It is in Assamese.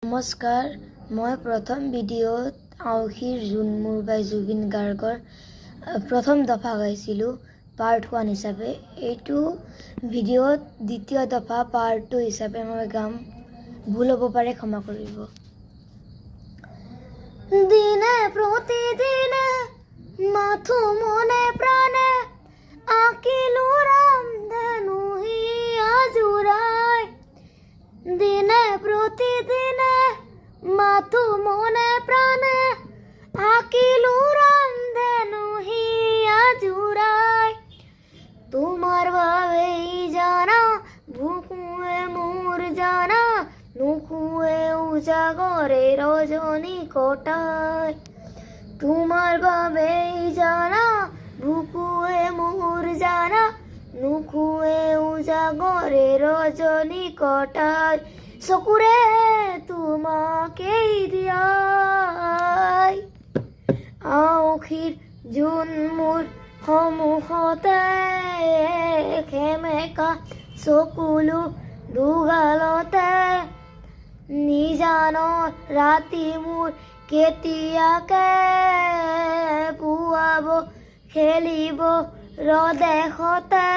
নমস্কাৰ, মই প্ৰথম ভিডিঅ'ত আউসীৰ জোন মোৰ গাই জুবিন গাৰ্গৰ প্ৰথম দফা গাইছিলোঁ পাৰ্ট 1 হিচাপে। এইটো ভিডিঅ'ত দ্বিতীয় দফা পাৰ্ট 2 হিচাপে মই গাম। ভুল হ'ব পাৰে, ক্ষমা কৰিব। দিনে প্ৰতিদিনে মাথো মনে প্ৰাণে আঁকিলো ৰামধেনু হিয়া জোৰাই। দিনে প্ৰতিদিনে মাথো মনে প্ৰাণে আঁকিলো ৰামধেনু হিয়া জোৰাই। তোমার বাবেই জানা বুকুয়ে মোর জানা নুকুয়ে উজাগরে রজনী কটায়। তোমার বাবেই জানা বুকুয়ে মোর জানা নুকুয়ে উজাগরে রজনী কটায়। চকুৰে তোমাকেই দিয়াই আউসীৰ জোন মোৰ সন্মুখতে সেমেকা চকুলো দুগালতে। নিজানৰ ৰাতি মোৰ কেতিয়াকে পুৱাব খেলিব ৰদেশতে।